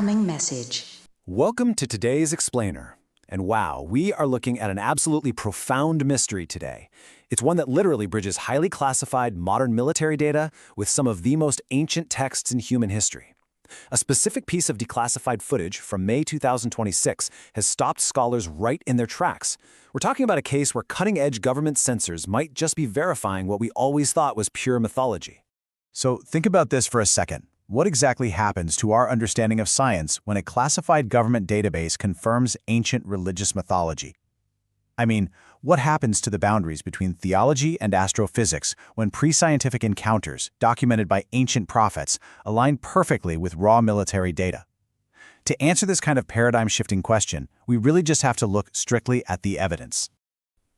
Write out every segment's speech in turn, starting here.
Incoming message. Welcome to today's Explainer. And wow, we are looking at an absolutely profound mystery today. It's one that literally bridges highly classified modern military data with some of the most ancient texts in human history. A specific piece of declassified footage from May 2026 has stopped scholars right in their tracks. We're talking about a case where cutting-edge government censors might just be verifying what we always thought was pure mythology. So think about this for a second. What exactly happens to our understanding of science when a classified government database confirms ancient religious mythology? I mean, what happens to the boundaries between theology and astrophysics when pre-scientific encounters, documented by ancient prophets, align perfectly with raw military data? To answer this kind of paradigm-shifting question, we really just have to look strictly at the evidence.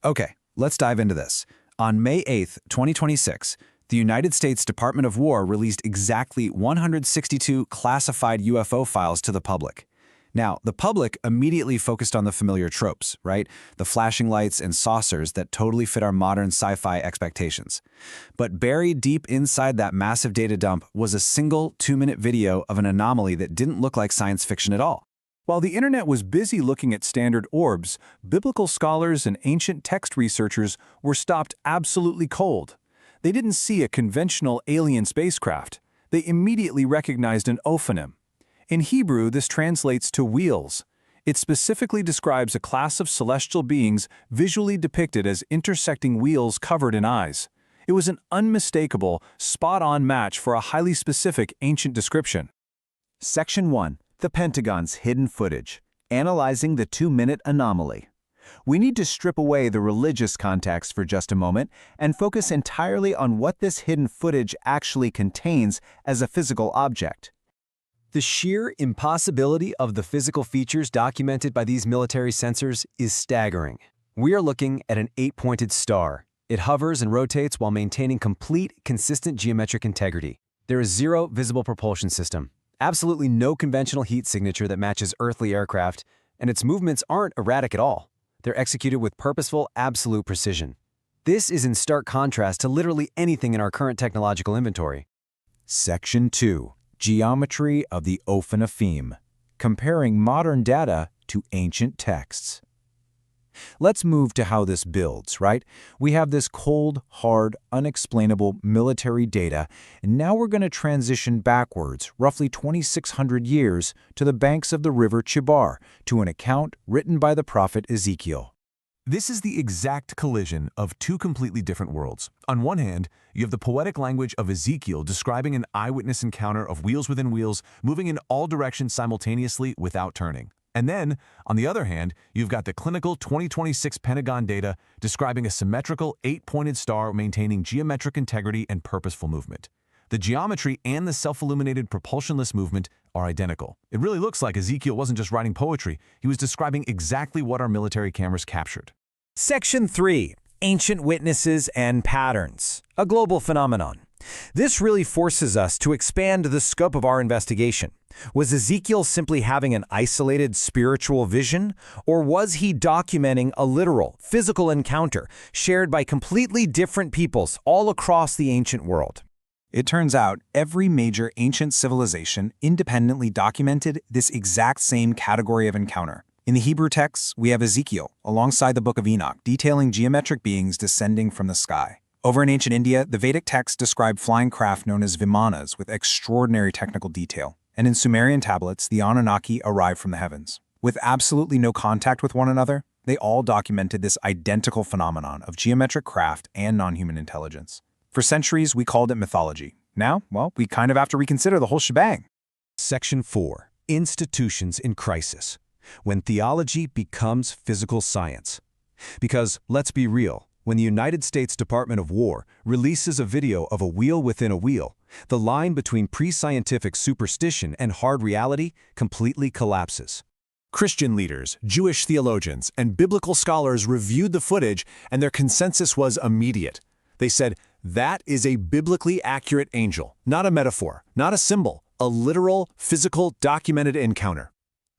Okay, let's dive into this. On May 8, 2026, the United States Department of War released exactly 162 classified UFO files to the public. Now, the public immediately focused on the familiar tropes, right? The flashing lights and saucers that totally fit our modern sci-fi expectations. But buried deep inside that massive data dump was a single 2-minute video of an anomaly that didn't look like science fiction at all. While the internet was busy looking at standard orbs, biblical scholars and ancient text researchers were stopped absolutely cold. They didn't see a conventional alien spacecraft. They immediately recognized an ophanim. In Hebrew, this translates to wheels. It specifically describes a class of celestial beings visually depicted as intersecting wheels covered in eyes. It was an unmistakable, spot-on match for a highly specific ancient description. Section 1. The Pentagon's hidden footage. Analyzing the 2-minute anomaly. We need to strip away the religious context for just a moment and focus entirely on what this hidden footage actually contains as a physical object. The sheer impossibility of the physical features documented by these military sensors is staggering. We are looking at an 8-pointed star. It hovers and rotates while maintaining complete, consistent geometric integrity. There is zero visible propulsion system, absolutely no conventional heat signature that matches earthly aircraft, and its movements aren't erratic at all. They're executed with purposeful, absolute precision. This is in stark contrast to literally anything in our current technological inventory. Section 2. Geometry of the Ophanim. Comparing modern data to ancient texts. Let's move to how this builds, right? We have this cold, hard, unexplainable military data, and now we're going to transition backwards, roughly 2,600 years, to the banks of the river Chebar, to an account written by the prophet Ezekiel. This is the exact collision of two completely different worlds. On one hand, you have the poetic language of Ezekiel describing an eyewitness encounter of wheels within wheels, moving in all directions simultaneously without turning. And then, on the other hand, you've got the clinical 2026 Pentagon data describing a symmetrical 8-pointed star maintaining geometric integrity and purposeful movement. The geometry and the self-illuminated propulsionless movement are identical. It really looks like Ezekiel wasn't just writing poetry, he was describing exactly what our military cameras captured. Section 3. Ancient Witnesses and Patterns. A global phenomenon. This really forces us to expand the scope of our investigation. Was Ezekiel simply having an isolated spiritual vision, or was he documenting a literal, physical encounter shared by completely different peoples all across the ancient world? It turns out every major ancient civilization independently documented this exact same category of encounter. In the Hebrew texts, we have Ezekiel, alongside the Book of Enoch, detailing geometric beings descending from the sky. Over in ancient India, the Vedic texts describe flying craft known as vimanas with extraordinary technical detail. And in Sumerian tablets, the Anunnaki arrived from the heavens. With absolutely no contact with one another, they all documented this identical phenomenon of geometric craft and non-human intelligence. For centuries, we called it mythology. Now, well, we kind of have to reconsider the whole shebang. Section 4. Institutions in Crisis. When theology becomes physical science. Because, let's be real, when the United States Department of War releases a video of a wheel within a wheel, the line between pre-scientific superstition and hard reality completely collapses. Christian leaders, Jewish theologians, and biblical scholars reviewed the footage, and their consensus was immediate. They said, that is a biblically accurate angel, not a metaphor, not a symbol, a literal, physical, documented encounter.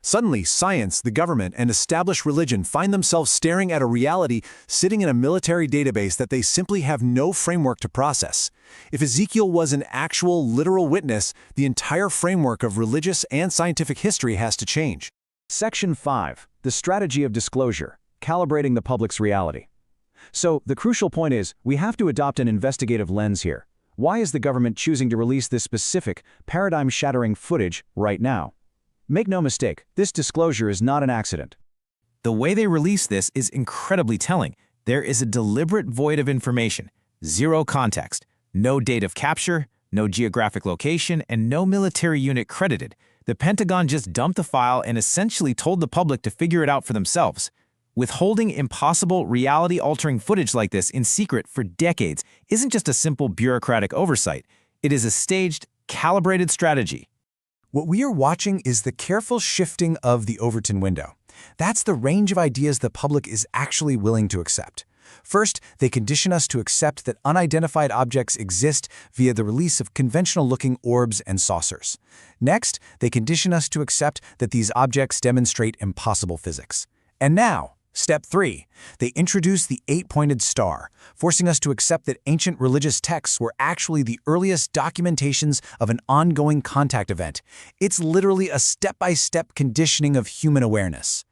Suddenly, science, the government, and established religion find themselves staring at a reality sitting in a military database that they simply have no framework to process. If Ezekiel was an actual, literal witness, the entire framework of religious and scientific history has to change. Section 5. The strategy of disclosure, calibrating the public's reality. So, the crucial point is, we have to adopt an investigative lens here. Why is the government choosing to release this specific, paradigm-shattering footage right now? Make no mistake, this disclosure is not an accident. The way they release this is incredibly telling. There is a deliberate void of information, zero context, no date of capture, no geographic location, and no military unit credited. The Pentagon just dumped the file and essentially told the public to figure it out for themselves. Withholding impossible, reality-altering footage like this in secret for decades isn't just a simple bureaucratic oversight. It is a staged, calibrated strategy. What we are watching is the careful shifting of the Overton window. That's the range of ideas the public is actually willing to accept. First, they condition us to accept that unidentified objects exist via the release of conventional-looking orbs and saucers. Next, they condition us to accept that these objects demonstrate impossible physics. And now, Step 3. They introduce the 8-pointed star, forcing us to accept that ancient religious texts were actually the earliest documentations of an ongoing contact event. It's literally a step-by-step conditioning of human awareness.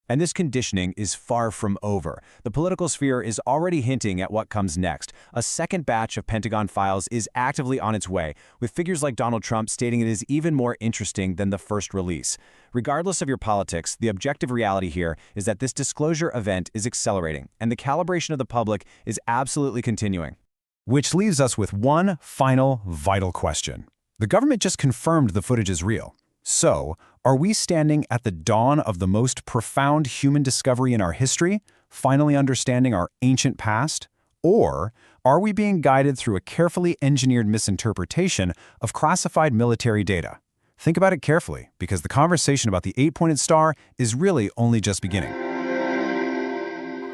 And this conditioning is far from over. The political sphere is already hinting at what comes next. A second batch of Pentagon files is actively on its way, with figures like Donald Trump stating it is even more interesting than the first release. Regardless of your politics, the objective reality here is that this disclosure event is accelerating, and the calibration of the public is absolutely continuing. Which leaves us with one final, vital question. The government just confirmed the footage is real. So, are we standing at the dawn of the most profound human discovery in our history, finally understanding our ancient past? Or are we being guided through a carefully engineered misinterpretation of classified military data? Think about it carefully, because the conversation about the 8-pointed star is really only just beginning.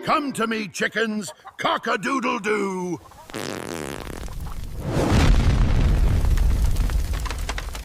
Come to me, chickens, cock-a-doodle-doo.